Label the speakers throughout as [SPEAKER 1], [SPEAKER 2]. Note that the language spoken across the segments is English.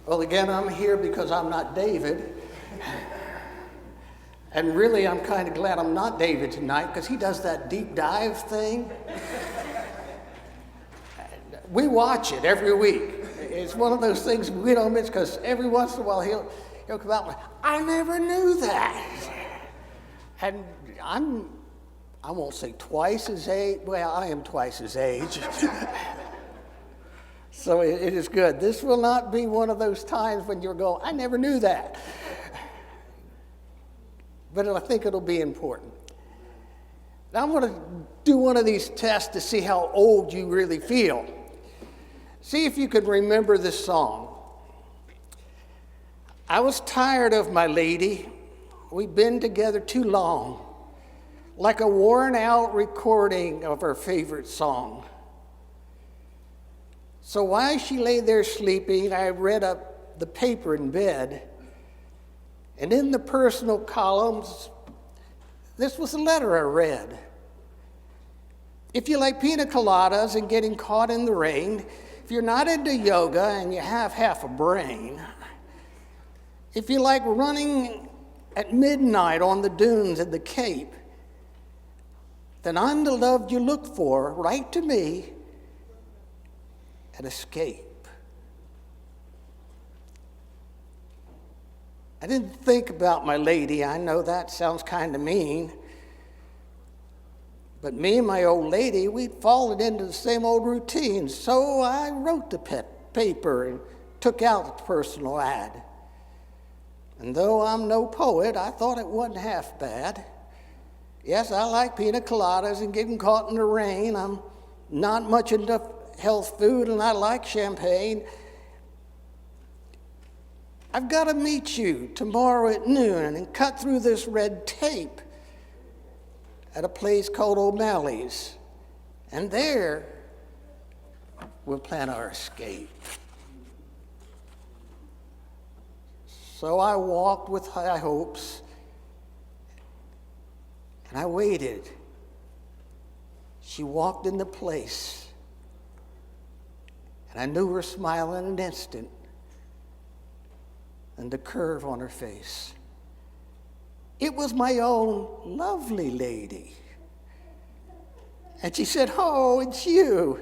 [SPEAKER 1] Well, again, I'm here because I'm not David. And really, I'm kind of glad I'm not David tonight because he does that deep dive thing. We watch it every week. It's one of those things we don't miss because every once in a while he'll come out and I never knew that. And I won't say twice his age. Well, I am twice his age. So it is good. This will not be one of those times when you'll go, I never knew that. But I think it'll be important. Now I'm going to do one of these tests to see how old you really feel. See if you can remember this song. I was tired of my lady. We've been together too long. Like a worn out recording of her favorite song. So while she lay there sleeping, I read up the paper in bed. And in the personal columns, this was a letter I read. If you like pina coladas and getting caught in the rain, if you're not into yoga and you have half a brain, if you like running at midnight on the dunes at the Cape, then I'm the love you look for. Write to me and escape. I didn't think about my lady. I know that sounds kind of mean. But me and my old lady, we'd fallen into the same old routine. So I wrote the paper and took out the personal ad. And though I'm no poet, I thought it wasn't half bad. Yes, I like pina coladas and getting caught in the rain. I'm not much into health food, and I like champagne. I've got to meet you tomorrow at noon and cut through this red tape at a place called O'Malley's. And there, we'll plan our escape. So I walked with high hopes, and I waited. She walked into place. And I knew her smile in an instant and the curve on her face. It was my own lovely lady. And she said, oh, it's you.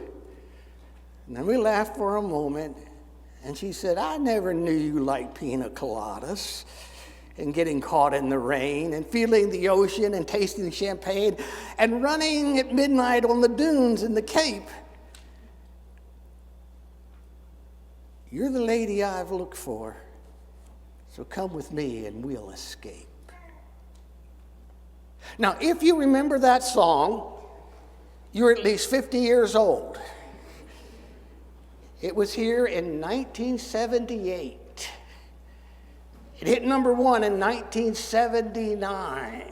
[SPEAKER 1] And then we laughed for a moment. And she said, I never knew you liked pina coladas and getting caught in the rain and feeling the ocean and tasting champagne and running at midnight on the dunes in the Cape. You're the lady I've looked for, so come with me and we'll escape. Now, if you remember that song, you're at least 50 years old. It was here in 1978. It hit number one in 1979.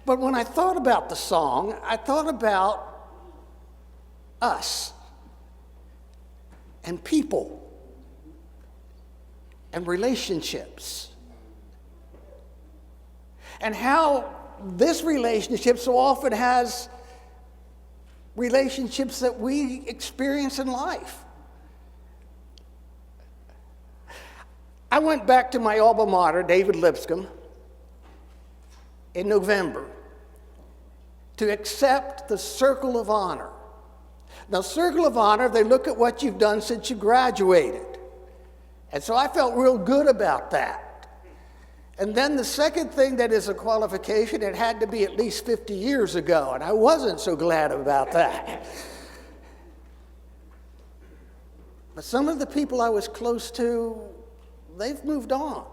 [SPEAKER 1] But when I thought about the song, I thought about us. And people, and relationships, and how this relationship so often has relationships that we experience in life. I went back to my alma mater, David Lipscomb, in November to accept the Circle of Honor. Now, Circle of Honor, they look at what you've done since you graduated. And so I felt real good about that. And then the second thing that is a qualification, it had to be at least 50 years ago, and I wasn't so glad about that. But some of the people I was close to, they've moved on.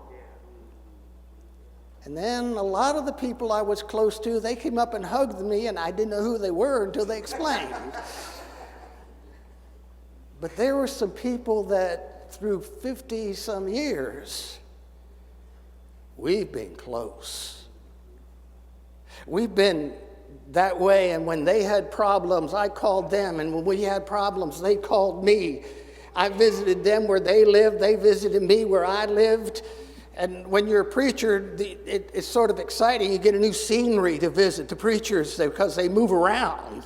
[SPEAKER 1] And then a lot of the people I was close to, they came up and hugged me, and I didn't know who they were until they explained. But there were some people that through 50-some years, we've been close. We've been that way, and when they had problems, I called them, and when we had problems, they called me. I visited them where they lived, they visited me where I lived. And when you're a preacher, it's sort of exciting. You get a new scenery to visit the preachers because they move around.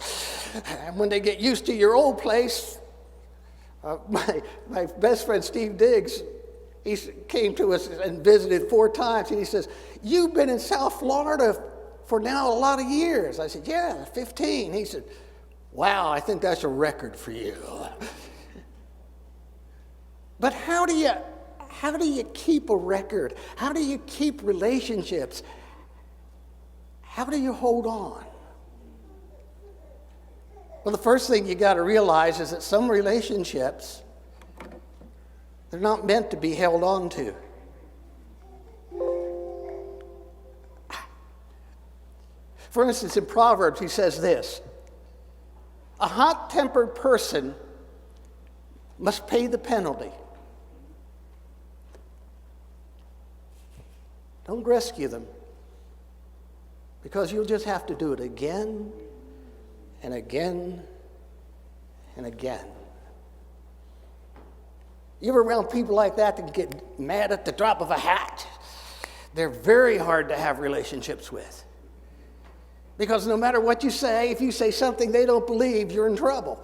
[SPEAKER 1] And when they get used to your old place, My best friend, Steve Diggs, he came to us and visited 4 times, and he says, "You've been in South Florida for now a lot of years." I said, "Yeah, 15. He said, "Wow, I think that's a record for you." But how do you keep a record? How do you keep relationships? How do you hold on? Well, the first thing you got to realize is that some relationships, they're not meant to be held on to. For instance, in Proverbs, he says this: "A hot-tempered person must pay the penalty." Don't rescue them, because you'll just have to do it again and again and again. You ever around people like that that get mad at the drop of a hat? They're very hard to have relationships with. Because no matter what you say, if you say something they don't believe, you're in trouble.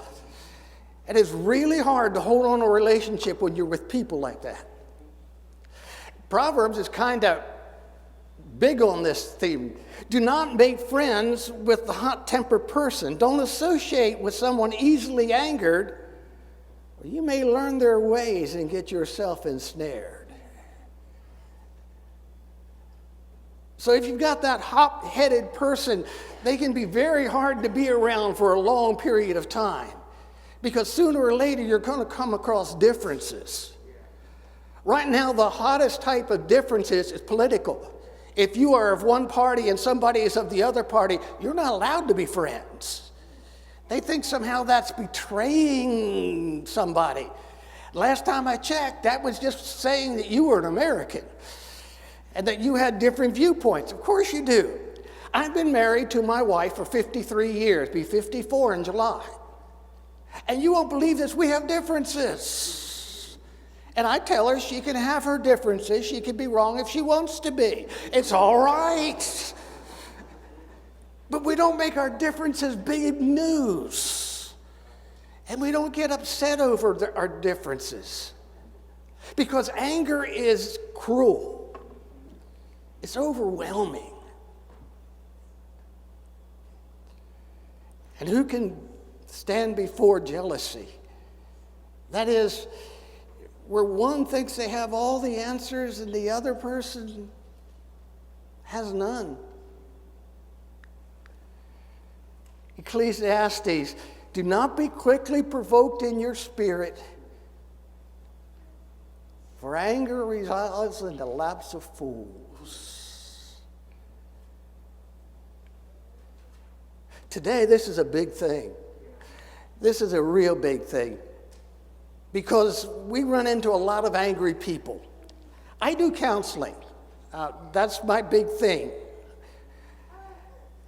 [SPEAKER 1] And it's really hard to hold on to a relationship when you're with people like that. Proverbs is kind of big on this theme. Do not make friends with the hot-tempered person. Don't associate with someone easily angered, or you may learn their ways and get yourself ensnared. So if you've got that hot-headed person, they can be very hard to be around for a long period of time, because sooner or later you're going to come across differences. Right now, the hottest type of differences is political. If you are of one party and somebody is of the other party, you're not allowed to be friends. They think somehow that's betraying somebody. Last time I checked, that was just saying that you were an American and that you had different viewpoints. Of course you do. I've been married to my wife for 53 years, be 54 in July. And you won't believe this, we have differences. And I tell her she can have her differences. She can be wrong if she wants to be. It's all right. But we don't make our differences big news. And we don't get upset over our differences. Because anger is cruel. It's overwhelming. And who can stand before jealousy? That is, where one thinks they have all the answers and the other person has none. Ecclesiastes, do not be quickly provoked in your spirit, for anger results in the lapse of fools. Today, this is a big thing. This is a real big thing. Because we run into a lot of angry people. I do counseling. That's my big thing.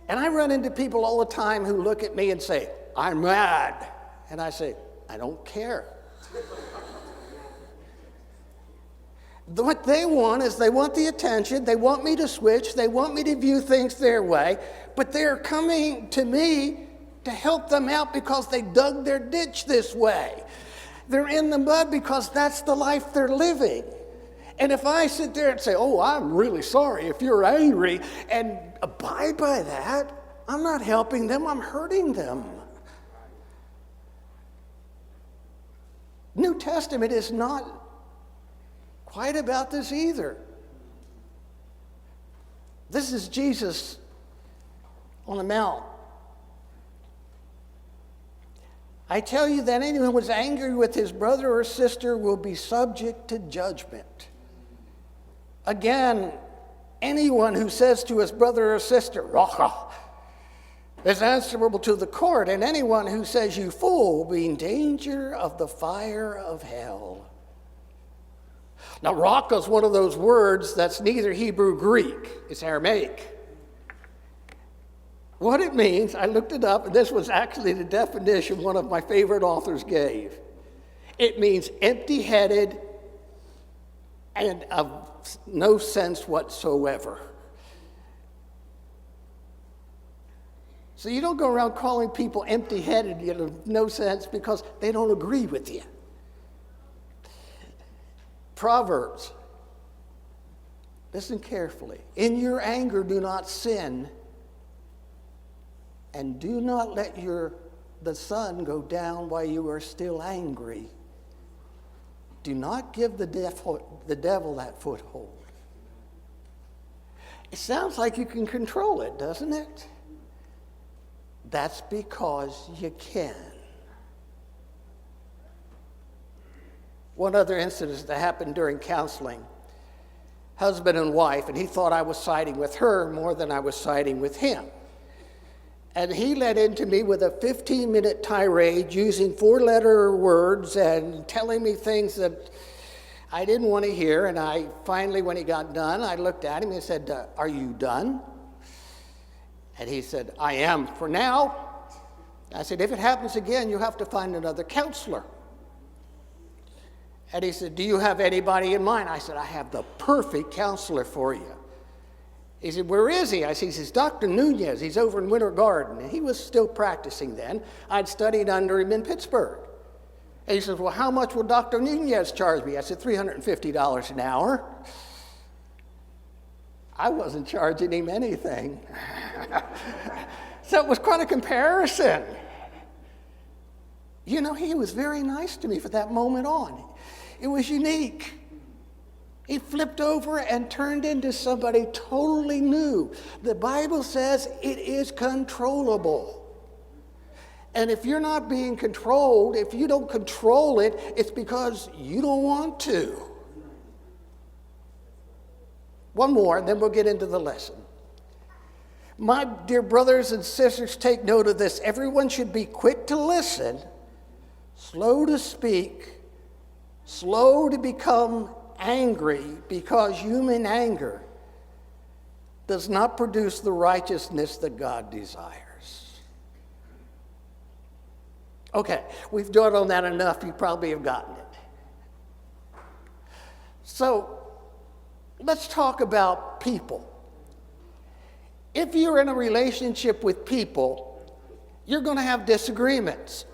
[SPEAKER 1] And I run into people all the time who look at me and say, "I'm mad." And I say, "I don't care." What they want is they want the attention, they want me to switch, they want me to view things their way, but they're coming to me to help them out because they dug their ditch this way. They're in the mud because that's the life they're living. And if I sit there and say, "Oh, I'm really sorry if you're angry," and abide by that, I'm not helping them, I'm hurting them. New Testament is not quite about this either. This is Jesus on the Mount. I tell you that anyone who is angry with his brother or sister will be subject to judgment. Again, anyone who says to his brother or sister, "Raka," is answerable to the court, and anyone who says, "You fool," will be in danger of the fire of hell. Now, Raka is one of those words that's neither Hebrew nor Greek. It's Aramaic. What it means, I looked it up, and this was actually the definition one of my favorite authors gave. It means empty-headed and of no sense whatsoever. So you don't go around calling people empty-headed, no sense, because they don't agree with you. Proverbs. Listen carefully. In your anger, do not sin, and do not let the sun go down while you are still angry. Do not give the devil that foothold. It sounds like you can control it, doesn't it? That's because you can. One other incident that happened during counseling. Husband and wife, and he thought I was siding with her more than I was siding with him. And he led into me with a 15-minute tirade using 4-letter words and telling me things that I didn't want to hear. And I finally, when he got done, I looked at him and said, are you done? And he said, I am for now. I said, if it happens again, you'll have to find another counselor. And he said, do you have anybody in mind? I said, I have the perfect counselor for you. He said, where is he? I said, he says, Dr. Nunez. He's over in Winter Garden. And he was still practicing then. I'd studied under him in Pittsburgh. And he says, well, how much will Dr. Nunez charge me? I said, $350 an hour. I wasn't charging him anything. So it was quite a comparison. You know, he was very nice to me from that moment on. It was unique. He flipped over and turned into somebody totally new. The Bible says it is controllable. And if you're not being controlled, if you don't control it, it's because you don't want to. One more, and then we'll get into the lesson. My dear brothers and sisters, take note of this. Everyone should be quick to listen, slow to speak, slow to become angry, because human anger does not produce the righteousness that God desires. Okay, we've dwelt on that enough. You probably have gotten it. So let's talk about people. If you're in a relationship with people, you're going to have disagreements.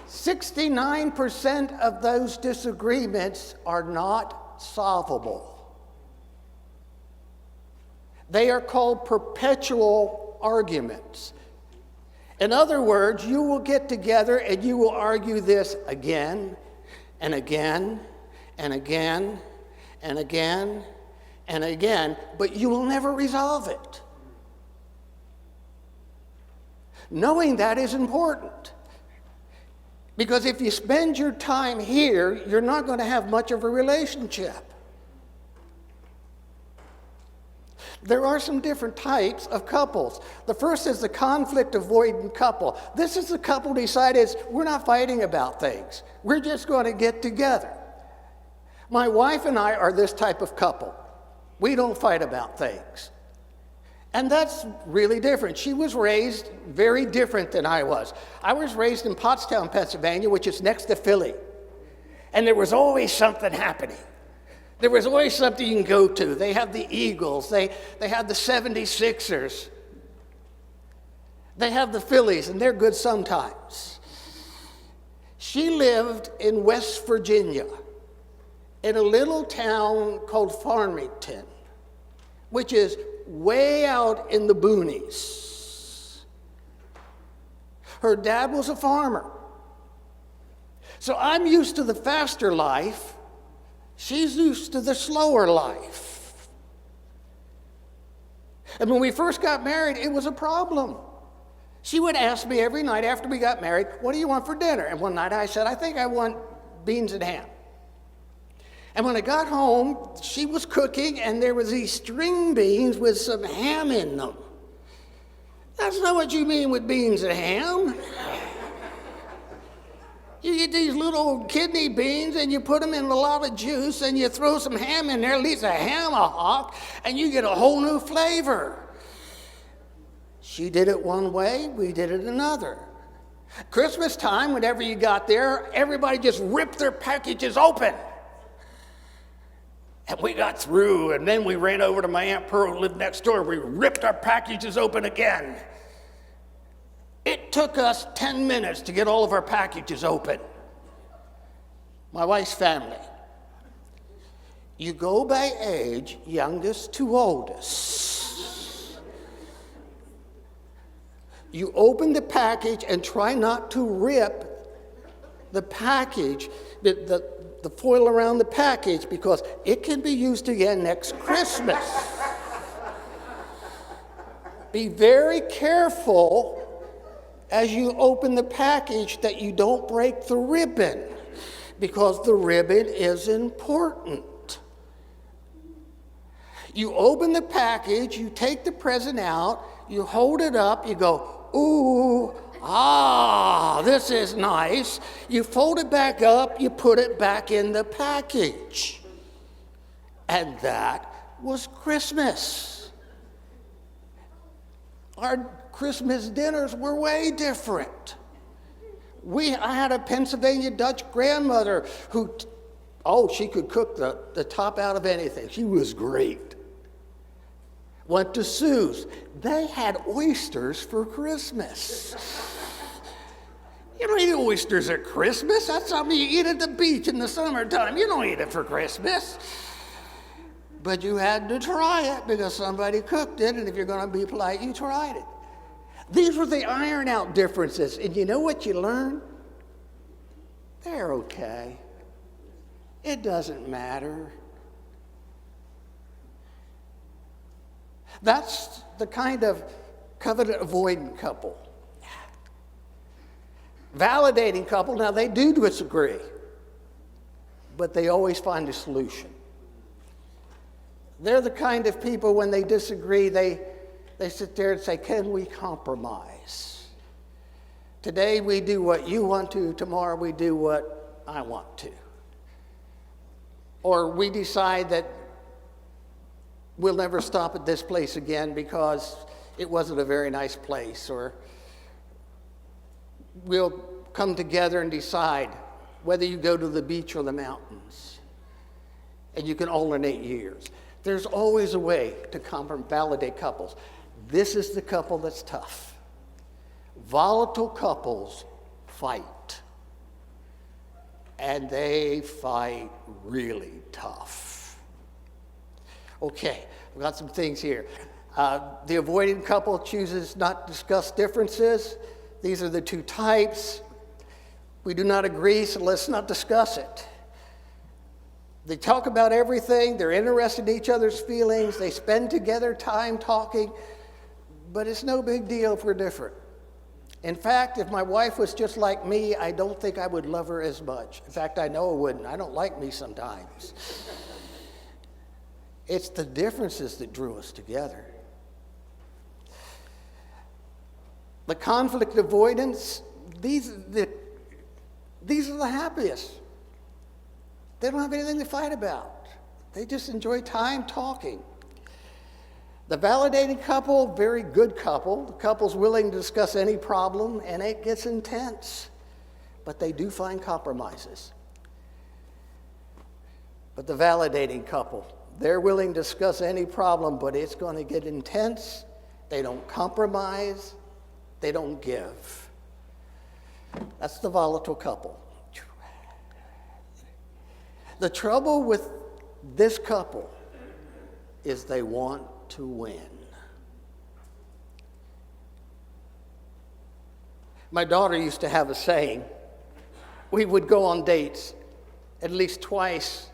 [SPEAKER 1] 69% of those disagreements are not solvable. They are called perpetual arguments. In other words, you will get together and you will argue this again and again and again and again and again, but you will never resolve it. Knowing that is important. Because if you spend your time here, you're not going to have much of a relationship. There are some different types of couples. The first is the conflict-avoidant couple. This is the couple who decides we're not fighting about things. We're just going to get together. My wife and I are this type of couple. We don't fight about things. And that's really different. She was raised very different than I was. I was raised in Pottstown, Pennsylvania, which is next to Philly. And there was always something happening. There was always something you can go to. They have the Eagles. They have the 76ers. They have the Phillies, and they're good sometimes. She lived in West Virginia in a little town called Farmington, which is way out in the boonies. Her dad was a farmer. So I'm used to the faster life. She's used to the slower life. And when we first got married, it was a problem. She would ask me every night after we got married, what do you want for dinner? And one night I said, I think I want beans and ham. And when I got home, she was cooking, and there was these string beans with some ham in them. That's not what you mean with beans and ham. You get these little kidney beans, and you put them in a lot of juice, and you throw some ham in there, at least a ham-a-hock, and you get a whole new flavor. She did it one way, we did it another. Christmas time, whenever you got there, everybody just ripped their packages open. And we got through, and then we ran over to my Aunt Pearl who lived next door. We ripped our packages open again. It took us 10 minutes to get all of our packages open. My wife's family. You go by age, youngest to oldest. You open the package and try not to rip the package, the foil around the package, because it can be used again next Christmas. Be very careful as you open the package that you don't break the ribbon, because the ribbon is important. You open the package, you take the present out, you hold it up, you go, ooh, this is nice. You fold it back up, you put it back in the package. And that was Christmas. Our Christmas dinners were way different. I had a Pennsylvania Dutch grandmother who, she could cook the top out of anything. She was great. Went to Sue's. They had oysters for Christmas. You don't eat oysters at Christmas. That's something you eat at the beach in the summertime. You don't eat it for Christmas. But you had to try it because somebody cooked it, and if you're going to be polite, you tried it. These were the iron out differences. And you know what you learn? They're okay. It doesn't matter. That's the kind of covenant avoidant couple. Validating couple, now they do disagree, but they always find a solution. They're the kind of people, when they disagree, they sit there and say, can we compromise? Today we do what you want to, tomorrow we do what I want to. Or we decide that we'll never stop at this place again because it wasn't a very nice place. Or we'll come together and decide whether you go to the beach or the mountains. And you can alternate years. There's always a way to validate couples. This is the couple that's tough. Volatile couples fight. And they fight really tough. Okay, I've got some things here. The avoiding couple chooses not to discuss differences. These are the two types. We do not agree, so let's not discuss it. They talk about everything. They're interested in each other's feelings. They spend together time talking, but it's no big deal if we're different. In fact, if my wife was just like me, I don't think I would love her as much. In fact, I know I wouldn't. I don't like me sometimes. It's the differences that drew us together. The conflict avoidance, these are the happiest. They don't have anything to fight about. They just enjoy time talking. The validating couple, very good couple. The couple's willing to discuss any problem, and it gets intense. But they do find compromises. But the validating couple, they're willing to discuss any problem, but it's going to get intense. They don't compromise. They don't give. That's the volatile couple. The trouble with this couple is they want to win. My daughter used to have a saying. We would go on dates at least twice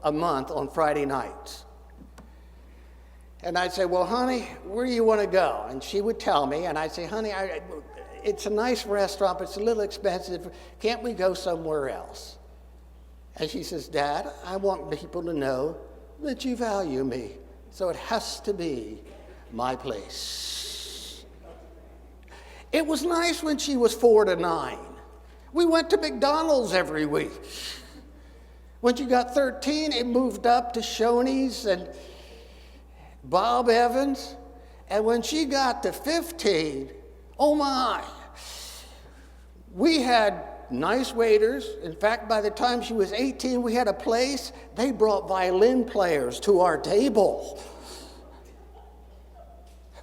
[SPEAKER 1] a month on Friday nights. And I'd say, well, honey, where do you want to go? And she would tell me, and I'd say, honey, it's a nice restaurant, but it's a little expensive. Can't we go somewhere else? And she says, Dad, I want people to know that you value me, so it has to be my place. It was nice when she was 4 to 9. We went to McDonald's every week. When she got 13, it moved up to Shoney's and Bob Evans. And when she got to 15, oh my, we had nice waiters. In fact, by the time she was 18, we had a place. They brought violin players to our table.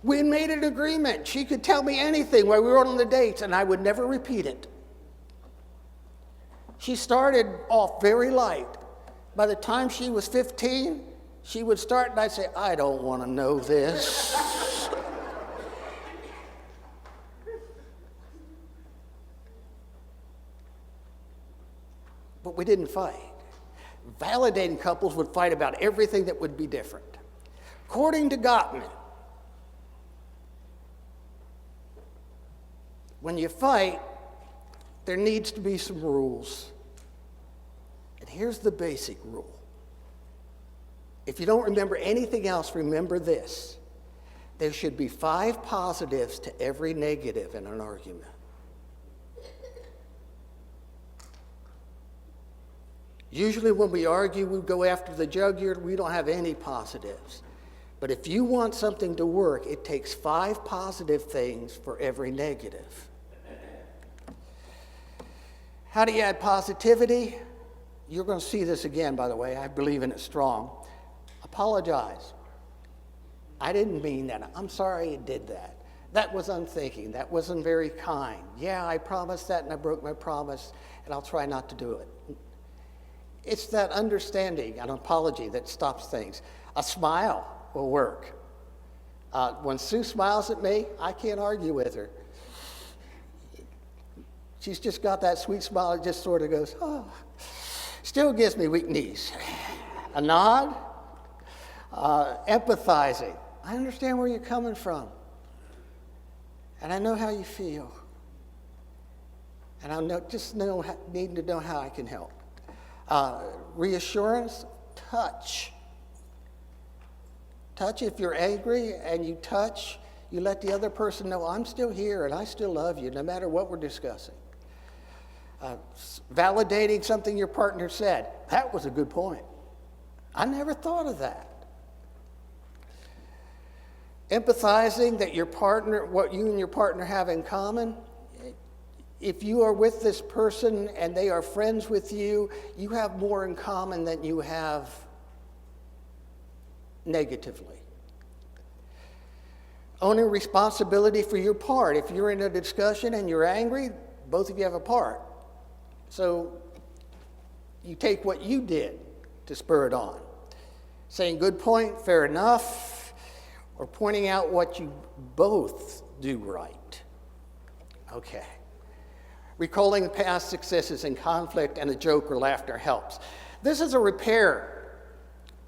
[SPEAKER 1] We had made an agreement. She could tell me anything while we were on the dates, and I would never repeat it. She started off very light, By the time she was 15, she would start and I'd say, I don't want to know this. But we didn't fight. Validating couples would fight about everything that would be different. According to Gottman, when you fight, there needs to be some rules. And here's the basic rule. If you don't remember anything else, remember this. There should be 5 positives to every negative in an argument. Usually when we argue, we go after the jugular, we don't have any positives. But if you want something to work, it takes 5 positive things for every negative. How do you add positivity? You're going to see this again, by the way. I believe in it strong. Apologize. I didn't mean that. I'm sorry you did that. That was unthinking. That wasn't very kind. Yeah, I promised that and I broke my promise, and I'll try not to do it. It's that understanding, an apology that stops things. A smile will work. When Sue smiles at me, I can't argue with her. She's just got that sweet smile that just sort of goes, oh. Still gives me weak knees. A nod, empathizing. I understand where you're coming from. And I know how you feel. And I need to know how I can help. Reassurance, touch. Touch, if you're angry and you touch, you let the other person know, I'm still here and I still love you, no matter what we're discussing. Validating something your partner said. That was a good point. I never thought of that. Empathizing that your partner, what you and your partner have in common. If you are with this person and they are friends with you, you have more in common than you have negatively. Owning responsibility for your part. If you're in a discussion and you're angry, both of you have a part. So you take what you did to spur it on. Saying good point, fair enough, or pointing out what you both do right. Okay. Recalling past successes in conflict and a joke or laughter helps. This is a repair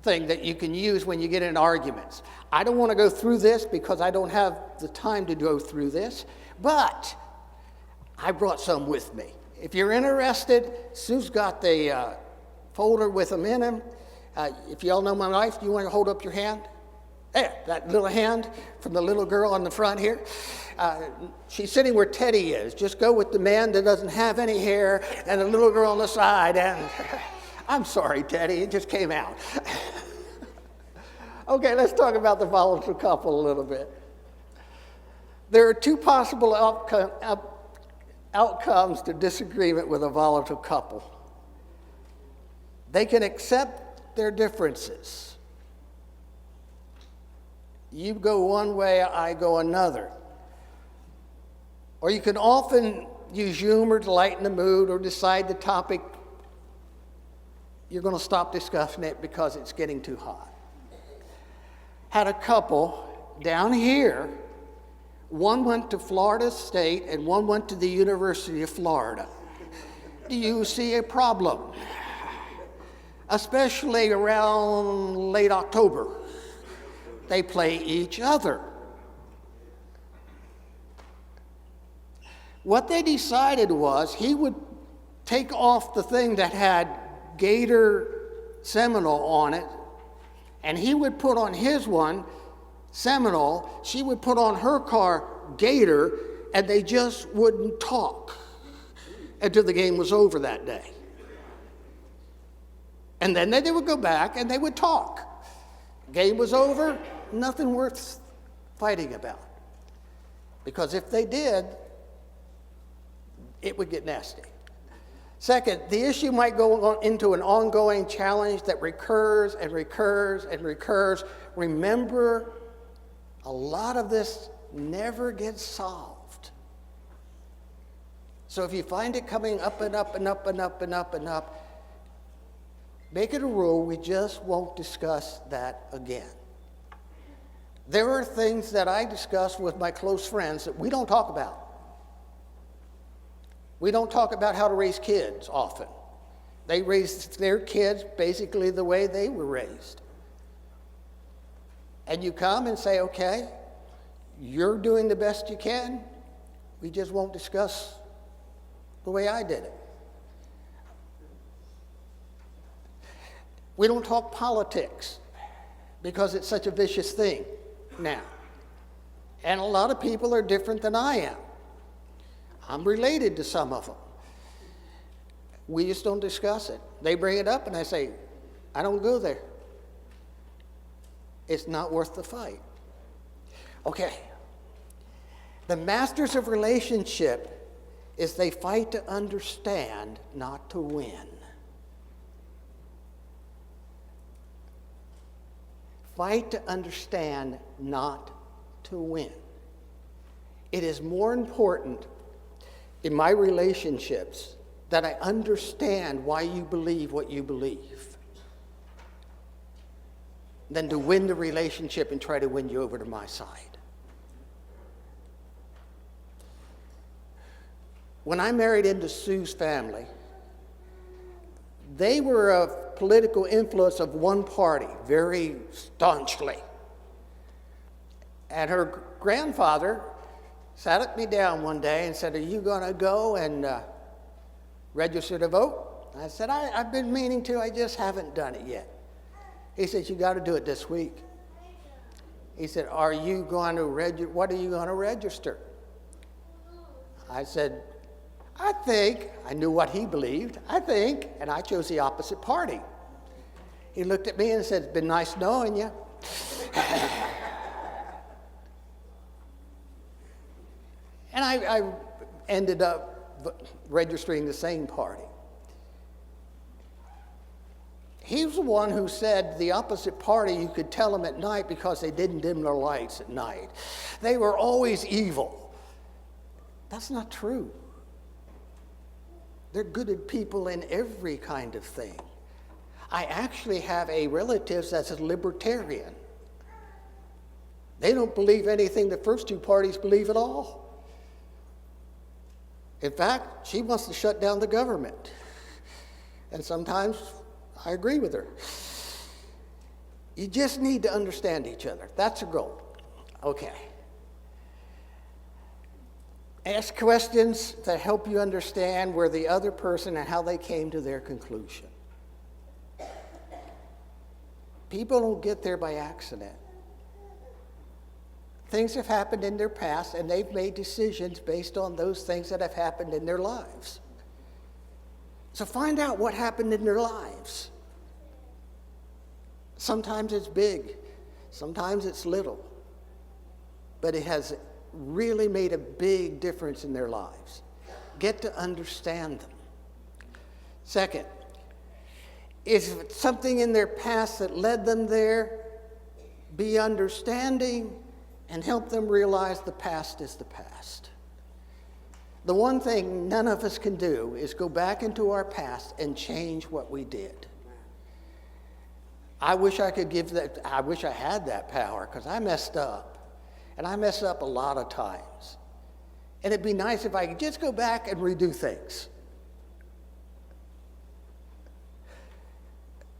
[SPEAKER 1] thing that you can use when you get in arguments. I don't want to go through this because I don't have the time to go through this, but I brought some with me. If you're interested, Sue's got the folder with them in them. If you all know my wife, do you want to hold up your hand? There, that little hand from the little girl on the front here. She's sitting where Teddy is. Just go with the man that doesn't have any hair and the little girl on the side. And I'm sorry, Teddy, it just came out. Okay, let's talk about the volatile couple a little bit. There are 2 possible outcomes to disagreement with a volatile couple. They can accept their differences. You go one way, I go another. Or you can often use humor to lighten the mood or decide the topic. You're going to stop discussing it because it's getting too hot. Had a couple down here. One went to Florida State and one went to the University of Florida. Do you see a problem? Especially around late October. They play each other. What they decided was he would take off the thing that had Gator Seminole on it, and he would put on his one Seminole. She would put on her car Gator, and they just wouldn't talk until the game was over that day. And then they would go back and they would talk. Game was over, nothing worth fighting about. Because if they did, it would get nasty. Second, the issue might go into an ongoing challenge that recurs and recurs and recurs. Remember, a lot of this never gets solved. So if you find it coming up and up and up and up and up and up, Make it a rule, we just won't discuss that again. There are things that I discuss with my close friends that we don't talk about. We don't talk about how to raise kids often. They raise their kids basically the way they were raised. And you come and say, okay, you're doing the best you can. We just won't discuss the way I did it. We don't talk politics because it's such a vicious thing now. And a lot of people are different than I am. I'm related to some of them. We just don't discuss it. They bring it up and I say, I don't go there. It's not worth the fight. Okay. The masters of relationship is they fight to understand, not to win. Fight to understand, not to win. It is more important in my relationships that I understand why you believe what you believe than to win the relationship and try to win you over to my side. When I married into Sue's family, they were of political influence of one party, very staunchly. And her grandfather sat me down one day and said, are you going to go and register to vote? I said, I've been meaning to, I just haven't done it yet. He said, you got to do it this week. He said, what are you going to register? I said, I knew what he believed, and I chose the opposite party. He looked at me and said, it's been nice knowing you. And I ended up registering the same party. He was the one who said the opposite party, you could tell them at night because they didn't dim their lights at night. They were always evil. That's not true. They're good people in every kind of thing. I actually have a relative that's a libertarian. They don't believe anything the first two parties believe at all. In fact, she wants to shut down the government. And sometimes I agree with her. You just need to understand each other. That's a goal. Okay. Ask questions that help you understand where the other person and how they came to their conclusion. People don't get there by accident. Things have happened in their past, and they've made decisions based on those things that have happened in their lives. So find out what happened in their lives. Sometimes it's big, sometimes it's little, but it has really made a big difference in their lives. Get to understand them. Second, if something in their past that led them there, be understanding and help them realize the past is the past. The one thing none of us can do is go back into our past and change what we did. I wish I had that power, because I messed up. And I mess up a lot of times. And it'd be nice if I could just go back and redo things.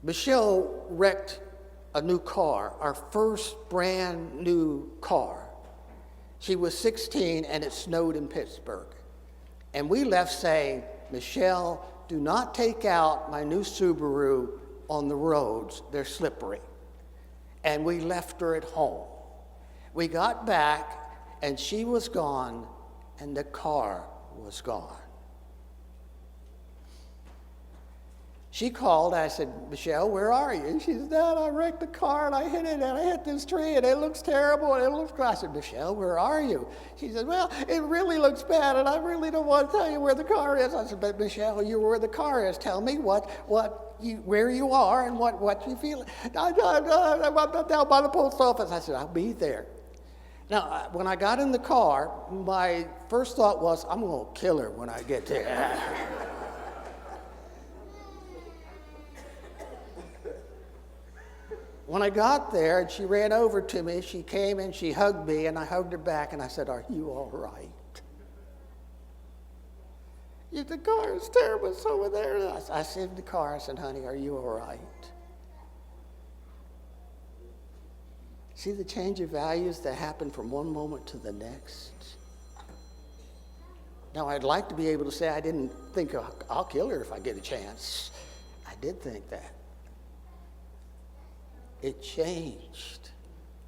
[SPEAKER 1] Michelle wrecked a new car, our first brand new car. She was 16 and it snowed in Pittsburgh. And we left saying, Michelle, do not take out my new Subaru on the roads. They're slippery. And we left her at home. We got back, and she was gone, and the car was gone. She called. I said, Michelle, where are you? She said, Dad, I wrecked the car, and I hit it, and I hit this tree, and it looks terrible, and it looks crazy. I said, Michelle, where are you? She said, well, it really looks bad, and I really don't want to tell you where the car is. I said, but Michelle, you're where the car is. Tell me where you are and what you feel. I'm down by the post office. I said, I'll be there. Now, when I got in the car, my first thought was, I'm going to kill her when I get there. When I got there and she ran over to me, she came and she hugged me, and I hugged her back, and I said, "Are you all right?" "The car is terrible, it's over there." I said in the car, I said, "Honey, are you all right?" See the change of values that happen from one moment to the next? Now, I'd like to be able to say I didn't think I'll kill her if I get a chance. I did think that. It changed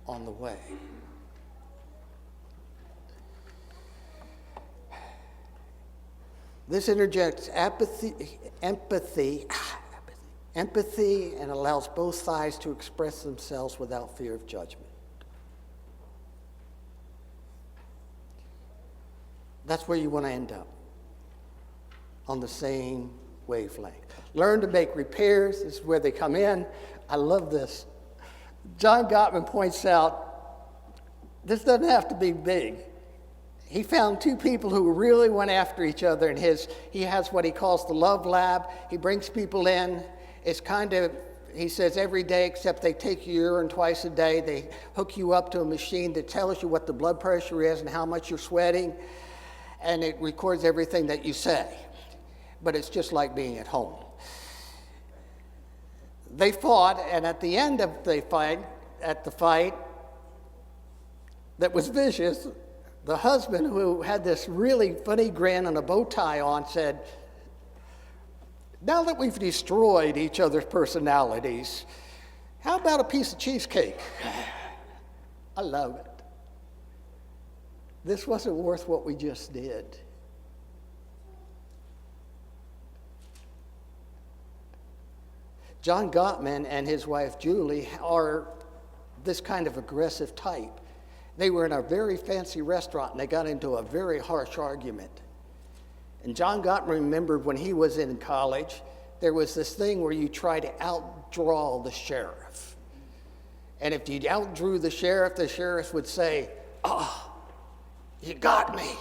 [SPEAKER 1] on the way. This interjects empathy, and allows both sides to express themselves without fear of judgment. That's where you want to end up, on the same wavelength. Learn to make repairs. This is where they come in. I love this. John Gottman points out, this doesn't have to be big. He found two people who really went after each other, and he has what he calls the love lab. He brings people in. It's kind of, he says, every day, except they take your urine twice a day. They hook you up to a machine that tells you what the blood pressure is and how much you're sweating, and it records everything that you say. But it's just like being at home. They fought, and at the end of the fight that was vicious, the husband, who had this really funny grin and a bow tie on, said, "Now that we've destroyed each other's personalities, how about a piece of cheesecake?" I love it. This wasn't worth what we just did. John Gottman and his wife Julie are this kind of aggressive type. They were in a very fancy restaurant and they got into a very harsh argument. And John Gottman remembered when he was in college, there was this thing where you try to outdraw the sheriff. And if you outdrew the sheriff would say, "Oh, you got me."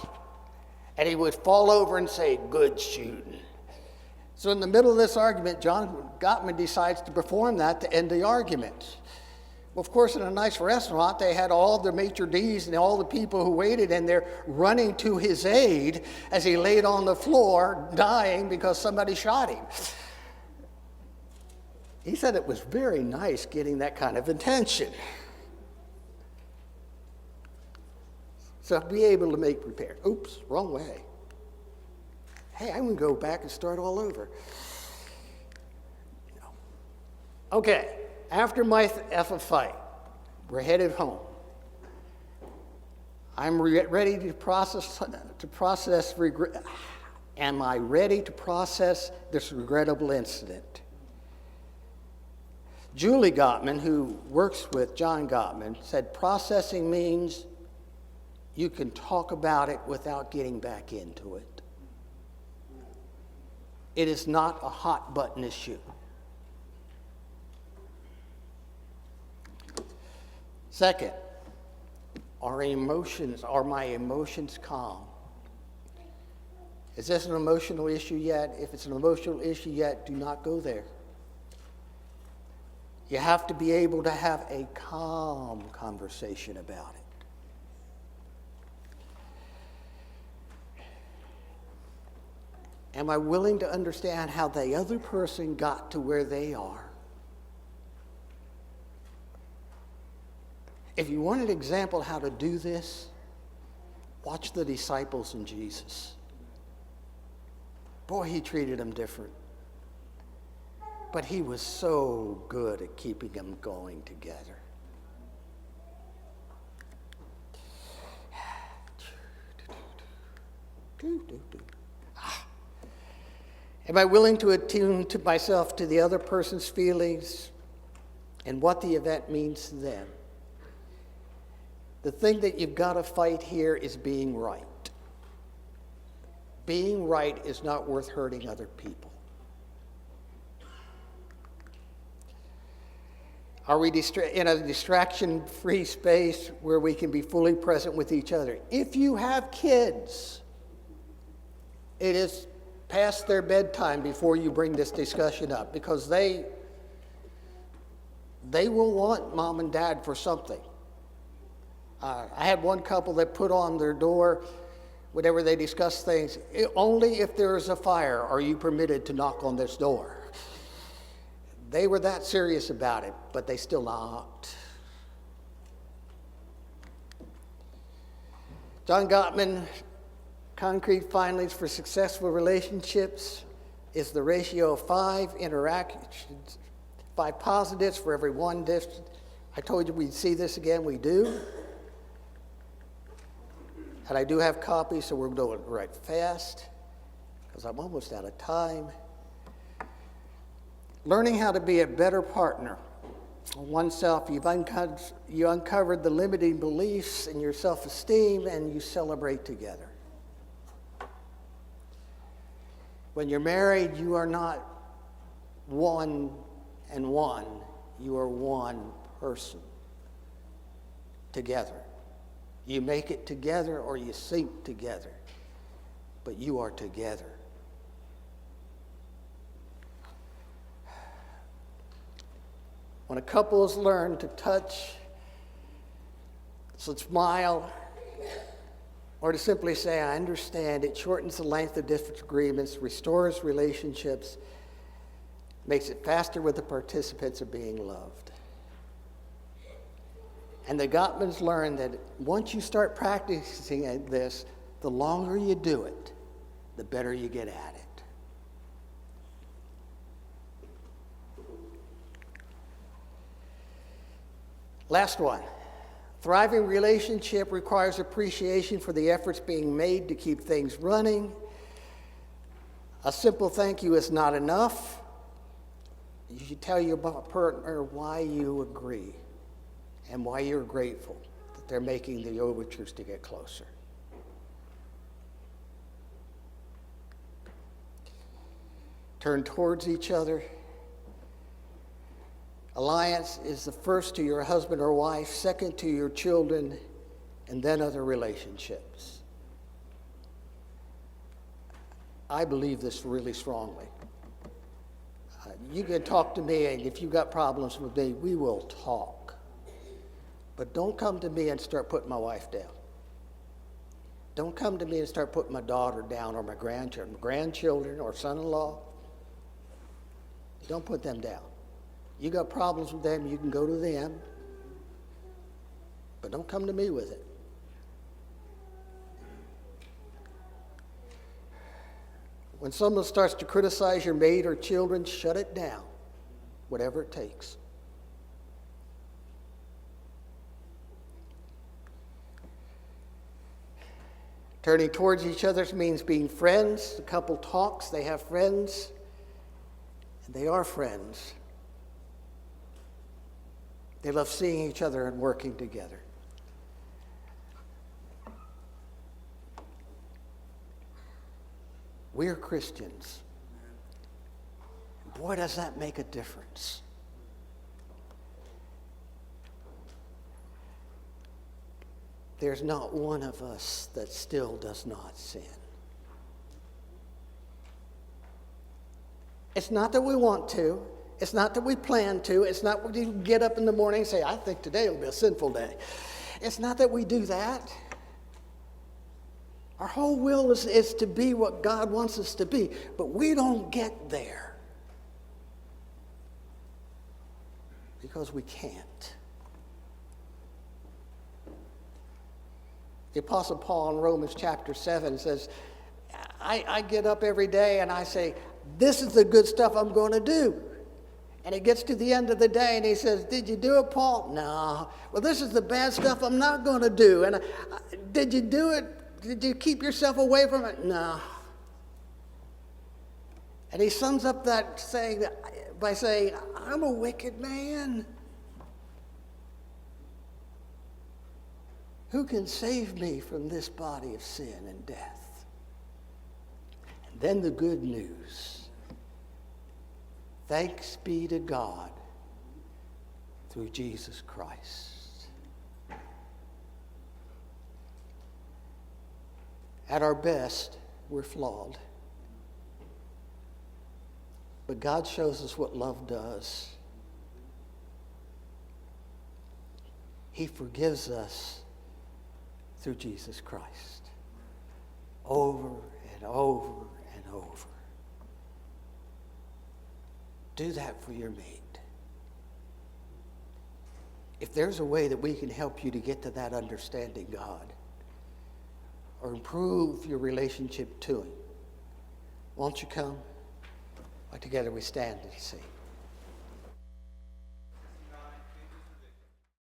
[SPEAKER 1] And he would fall over and say, "Good shooting." So in the middle of this argument, John Gottman decides to perform that to end the argument. Well, of course, in a nice restaurant, they had all the maitre d's and all the people who waited in there running to his aid as he laid on the floor dying because somebody shot him. He said it was very nice getting that kind of attention. So be able to make repair. Oops, wrong way. Hey, I'm going to go back and start all over. Okay, after my fight, we're headed home. I'm ready to process regret. Am I ready to process this regrettable incident? Julie Gottman, who works with John Gottman, said processing means you can talk about it without getting back into it. It is not a hot button issue. Second, are my emotions calm? Is this an emotional issue yet? If it's an emotional issue yet, do not go there. You have to be able to have a calm conversation about it. Am I willing to understand how the other person got to where they are? If you want an example how to do this, watch the disciples and Jesus. Boy, he treated them different. But he was so good at keeping them going together. Am I willing to attune to myself to the other person's feelings and what the event means to them? The thing that you've got to fight here is being right. Being right is not worth hurting other people. Are we in a distraction-free space where we can be fully present with each other? If you have kids, it is past their bedtime before you bring this discussion up, because they They will want mom and dad for something. I had one couple that put on their door, whenever they discuss things, only if there is a fire are you permitted to knock on this door. They were that serious about it, but they still knocked. John Gottman, concrete findings for successful relationships is the ratio of 5 interactions, 5 positives for every 1 distant. I told you we'd see this again, we do. And I do have copies, so we're doing it right fast, because I'm almost out of time. Learning how to be a better partner. Oneself, you uncovered the limiting beliefs in your self-esteem, and you celebrate together. When you're married, you are not one and one. You are one person together. You make it together or you sink together, but you are together. When a couple has learned to touch, to smile, or to simply say, I understand, it shortens the length of disagreements, restores relationships, makes it faster with the participants of being loved. And the Gottmans learned that once you start practicing this, the longer you do it, the better you get at it. Last one. Thriving relationship requires appreciation for the efforts being made to keep things running. A simple thank you is not enough. You should tell your partner why you agree and why you're grateful that they're making the overtures to get closer. Turn towards each other. Alliance is the first to your husband or wife, second to your children, and then other relationships. I believe this really strongly. You can talk to me, and if you've got problems with me, we will talk. But don't come to me and start putting my wife down. Don't come to me and start putting my daughter down or my grandchildren or son-in-law. Don't put them down. You got problems with them, you can go to them, but don't come to me with it. When someone starts to criticize your mate or children, shut it down, whatever it takes. Turning towards each other means being friends. The couple talks, they have friends, and they are friends. They love seeing each other and working together. We're Christians. Boy, does that make a difference. There's not one of us that still does not sin. It's not that we want to. It's not that we plan to. It's not that you get up in the morning and say, I think today will be a sinful day. It's not that we do that. Our whole will is to be what God wants us to be, but we don't get there because we can't. The Apostle Paul in Romans chapter 7 says, I get up every day and I say, this is the good stuff I'm going to do. And he gets to the end of the day and he says, did you do it, Paul? No. Well, this is the bad stuff I'm not going to do. And did you do it? Did you keep yourself away from it? No. And he sums up that saying by saying, I'm a wicked man. Who can save me from this body of sin and death? And then the good news. Thanks be to God through Jesus Christ. At our best, we're flawed. But God shows us what love does. He forgives us through Jesus Christ. Over and over and over. Do that for your mate. If there's a way that we can help you to get to that understanding God, or improve your relationship to Him, won't you come? Together we stand and sing.